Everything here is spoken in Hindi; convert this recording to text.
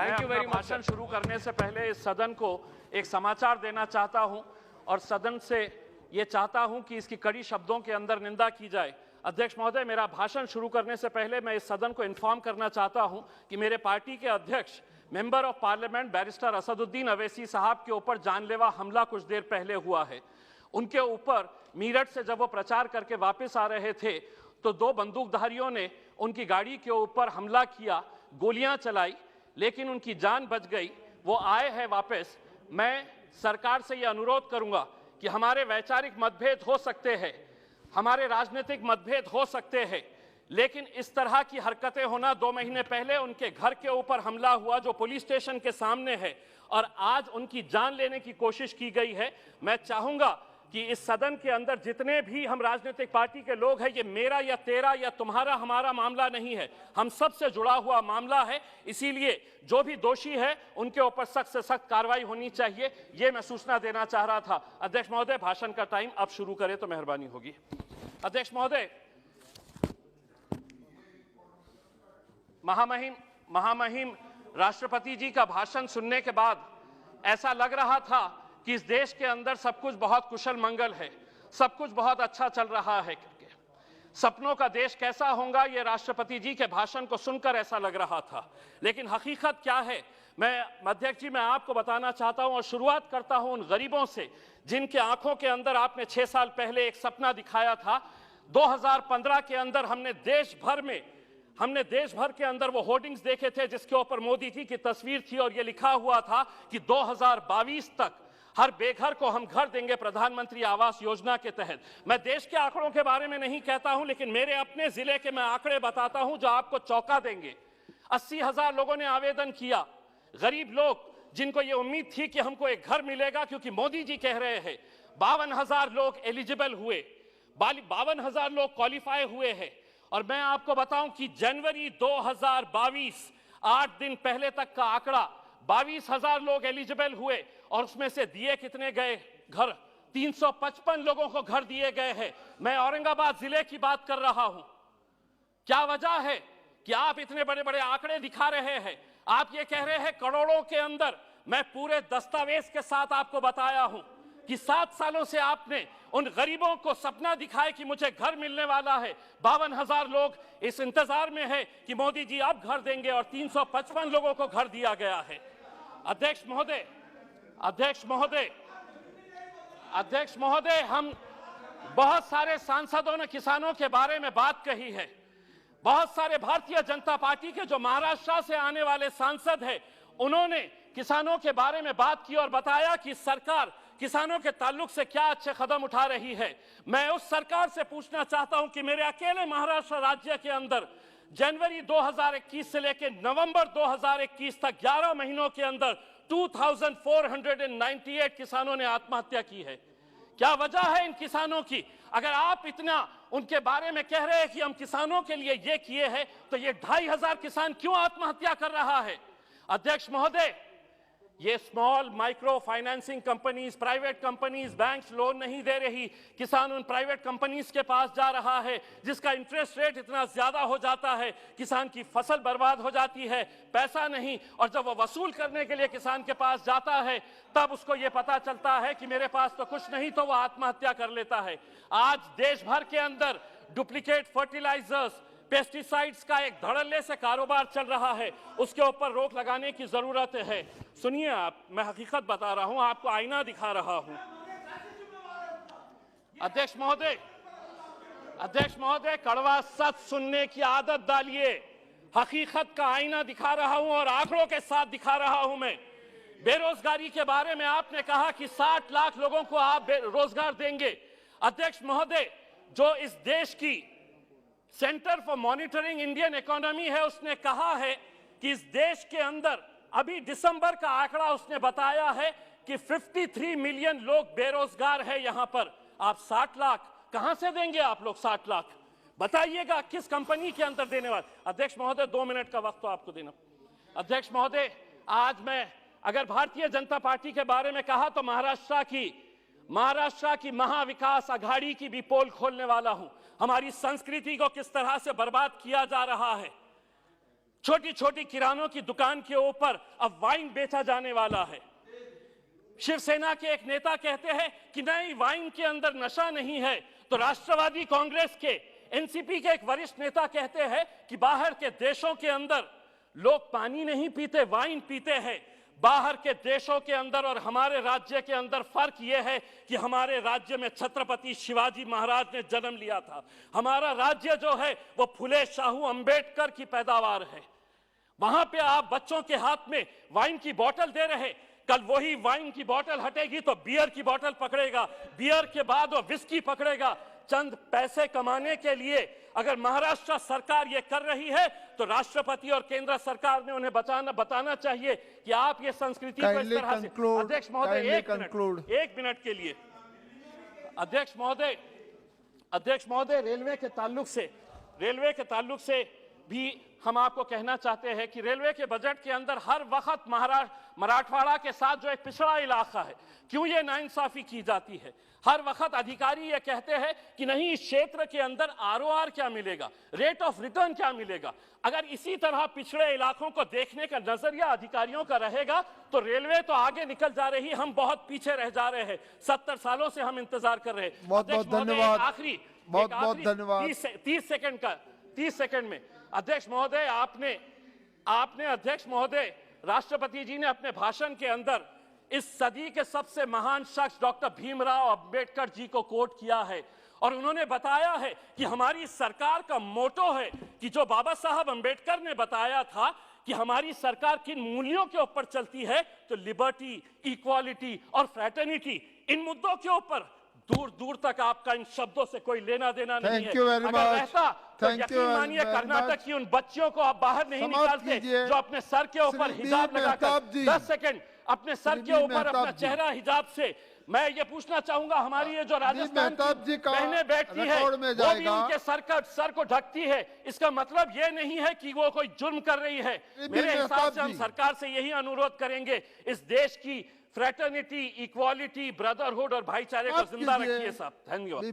Thank you very much. भाषण शुरू करने से पहले इस सदन को एक समाचार देना चाहता हूं और सदन से ये चाहता हूं कि इसकी कड़ी शब्दों के अंदर निंदा की जाए। अध्यक्ष महोदय, मेरा भाषण शुरू करने से पहले मैं इस सदन को इन्फॉर्म करना चाहता हूं कि मेरे पार्टी के अध्यक्ष member of parliament barrister Asaduddin Owaisi साहब के ऊपर जानलेवा हमला कुछ देर पहले हुआ है। उनके ऊपर मीरठ से जब वो प्रचार करके वापस आ रहे थे तो दो बंदूकधारियों ने उनकी गाड़ी के ऊपर हमला किया, गोलियां चलाई, लेकिन उनकी जान बच गई। वो आए हैं वापस। मैं सरकार से ये अनुरोध करूंगा कि हमारे वैचारिक मतभेद हो सकते हैं, हमारे राजनीतिक मतभेद हो सकते हैं, लेकिन इस तरह की हरकतें होना, 2 महीने पहले उनके घर के ऊपर हमला हुआ जो पुलिस स्टेशन के सामने है और आज उनकी जान लेने की कोशिश की गई है। मैं चाहूंगा कि इस सदन के अंदर जितने भी हम राजनीतिक पार्टी के लोग हैं, ये मेरा या तेरा या तुम्हारा हमारा मामला नहीं है, हम सब से जुड़ा हुआ मामला है। इसीलिए जो भी दोषी है उनके ऊपर सख्त से सख्त कार्रवाई होनी चाहिए, ये मैं सूचना देना चाह रहा था। अध्यक्ष महोदय, भाषण का टाइम अब शुरू करें तो मेहरबानी होगी। अध्यक्ष महोदय, महामहिम राष्ट्रपति जी का भाषण सुनने के बाद ऐसा लग रहा था कि इस देश के अंदर सब कुछ बहुत कुशल मंगल है, सब कुछ बहुत अच्छा चल रहा है। सपनों का देश कैसा होगा, ये राष्ट्रपति जी के भाषण को सुनकर ऐसा लग रहा था, लेकिन हकीकत क्या है मैं अध्यक्ष जी मैं आपको बताना चाहता हूं और शुरुआत करता हूं उन गरीबों से जिनके आंखों के अंदर आपने 6 साल पहले एक सपना दिखाया था। 2015 के अंदर हमने देश भर के अंदर वो होर्डिंग्स देखे थे जिसके ऊपर मोदी जी की तस्वीर थी और ये लिखा हुआ था कि 2022 तक हर बेघर को हम घर देंगे प्रधानमंत्री आवास योजना के तहत। मैं देश के आंकड़ों के बारे में नहीं कहता हूं, लेकिन मेरे अपने जिले के मैं आंकड़े बताता हूं जो आपको चौंका देंगे। 80,000 लोगों ने आवेदन किया, गरीब लोग जिनको ये उम्मीद थी कि हमको एक घर मिलेगा क्योंकि मोदी जी कह रहे हैं। 52,000 लोग एलिजिबल हुए, 52,000 लोग क्वालिफाई हुए हैं। और मैं आपको बताऊं कि जनवरी 2022, 8 दिन पहले तक का आंकड़ा, 22,000 लोग एलिजिबल हुए और उसमें से दिए कितने गए घर? 355 लोगों को घर दिए गए हैं। मैं औरंगाबाद जिले की बात कर रहा हूं। क्या वजह है कि आप इतने बड़े बड़े आंकड़े दिखा रहे हैं? आप ये कह रहे हैं करोड़ों के अंदर। मैं पूरे दस्तावेज के साथ आपको बताया हूं कि 7 सालों से आपने उन गरीबों को सपना दिखाए कि मुझे घर मिलने वाला है। 52,000 लोग इस इंतजार में है कि मोदी जी अब घर देंगे और 355 लोगों को घर दिया गया है। अध्यक्ष महोदय, हम बहुत सारे सांसदों ने किसानों के बारे में बात कही है। बहुत सारे भारतीय जनता पार्टी के जो महाराष्ट्र से आने वाले सांसद हैं, उन्होंने किसानों के बारे में बात की और बताया कि सरकार किसानों के ताल्लुक से क्या अच्छे कदम उठा रही है। मैं उस सरकार से पूछना चाहता हूं कि मेरे अकेले महाराष्ट्र राज्य के अंदर जनवरी 2021 से लेकर नवंबर 2021 तक 11 महीनों के अंदर 2498 किसानों ने आत्महत्या की है। क्या वजह है इन किसानों की? अगर आप इतना उनके बारे में कह रहे हैं कि हम किसानों के लिए ये किए हैं, तो ये 2,500 किसान क्यों आत्महत्या कर रहा है? अध्यक्ष महोदय, ये small micro financing companies, private companies, banks loan नहीं दे रही, किसान उन प्राइवेट कंपनीज के पास जा रहा है जिसका इंटरेस्ट रेट इतना ज्यादा हो जाता है, किसान की फसल बर्बाद हो जाती है, पैसा नहीं, और जब वो वसूल करने के लिए किसान के पास जाता है तब उसको ये पता चलता है कि मेरे पास तो कुछ नहीं, तो वो आत्महत्या कर लेता है। आज देश भर के अंदर डुप्लीकेट फर्टिलाइजर्स, पेस्टिसाइड्स का एक धड़ल्ले से कारोबार चल रहा है, उसके ऊपर रोक लगाने की जरूरत है। सुनिए आप, मैं हकीकत बता रहा हूं, आपको आईना दिखा रहा हूं। अध्यक्ष महोदय, कड़वा सच सुनने की आदत डालिए। हकीकत का आईना दिखा रहा हूं और आंकड़ों के साथ दिखा रहा हूं मैं। बेरोजगारी के बारे में आपने कहा कि 60 लाख लोगों को आप रोजगार देंगे। अध्यक्ष महोदय, जो इस देश की centre for monitoring Indian economy है, उसने कहा है कि इस देश के अंदर अभी दिसंबर का आंकड़ा उसने बताया है कि 53 मिलियन लोग बेरोजगार है। यहां पर आप 60 लाख कहां से देंगे? आप लोग 60 लाख बताइएगा किस कंपनी के अंदर देने वाले? अध्यक्ष महोदय, 2 मिनट का वक्त तो आपको देना। अध्यक्ष महोदय, आज मैं अगर भारतीय जनता पार्टी के बारे में कहा तो महाराष्ट्र की महाविकास आघाड़ी की भी पोल खोलने वाला हूं। हमारी संस्कृति को किस तरह से बर्बाद किया जा रहा है। छोटी छोटी किरानों की दुकान के ऊपर अब वाइन बेचा जाने वाला है। शिवसेना के एक नेता कहते हैं कि नहीं, वाइन के अंदर नशा नहीं है, तो राष्ट्रवादी कांग्रेस के एनसीपी के एक वरिष्ठ नेता कहते हैं कि बाहर के देशों के अंदर लोग पानी नहीं पीते, वाइन पीते हैं। बाहर के देशों के अंदर और हमारे राज्य के अंदर फर्क यह है कि हमारे राज्य में छत्रपति शिवाजी महाराज ने जन्म लिया था। हमारा राज्य जो है वो फुले शाहू अंबेडकर की पैदावार है। वहां पे आप बच्चों के हाथ में वाइन की बोतल दे रहे, कल वही वाइन की बोतल हटेगी तो बियर की बोतल पकड़ेगा, बियर के बाद वो विस्की पकड़ेगा। चंद पैसे कमाने के लिए अगर महाराष्ट्र सरकार ये कर रही है तो राष्ट्रपति और केंद्र सरकार ने उन्हें बताना चाहिए कि आप ये संस्कृति को इस तरह से। अध्यक्ष महोदय, एक मिनट के लिए। अध्यक्ष महोदय, रेलवे के ताल्लुक से भी हम आपको कहना चाहते हैं कि रेलवे के बजट के अंदर हर वक्त मराठवाड़ा के साथ जो एक पिछड़ा इलाका है, क्यों ये नाइंसाफी की जाती है? हर वक्त अधिकारी ये कहते हैं कि नहीं, इस क्षेत्र के अंदर आरओआर क्या मिलेगा, रेट ऑफ रिटर्न क्या मिलेगा। अगर इसी तरह पिछड़े इलाकों को देखने का नजरिया अधिकारियों का रहेगा तो रेलवे तो आगे निकल जा रही, हम बहुत पीछे रह जा रहे हैं। 70 सालों से हम इंतजार कर रहे हैं। बहुत धन्यवाद। आखिरी 30 सेकंड में अध्यक्ष महोदय, आपने अध्यक्ष महोदय, राष्ट्रपति जी ने अपने भाषण के अंदर इस सदी के सबसे महान शख्स डॉक्टर भीमराव अंबेडकर जी को कोट किया है और उन्होंने बताया है कि हमारी सरकार का मोटो है कि जो बाबा साहब अंबेडकर ने बताया था कि हमारी सरकार किन मूल्यों के ऊपर चलती है, तो लिबर्टी, इक्वालिटी और फ्रैटर्निटी, इन मुद्दों के ऊपर दूर दूर तक आपका इन शब्दों से कोई लेना देना नहीं है। अगर रहता तो यकीन मानिए कर्नाटक की उन बच्चियों को आप बाहर नहीं निकालते जो अपने सर के ऊपर हिजाब लगाकर 10 सेकंड अपने सर के ऊपर अपना चेहरा हिजाब से। मैं ये पूछना चाहूंगा, हमारी ये जो राजस्थान की बहनें बैठती है वो भी उनके सर को ढकती है, इसका मतलब ये नहीं है कि वो कोई जुर्म कर रही है। मेरे हिसाब से हम सरकार से यही अनुरोध करेंगे, इस देश की फ्रेटर्निटी, इक्वालिटी, ब्रदरहुड और भाईचारे को जिंदा रखिए साहब। धन्यवाद।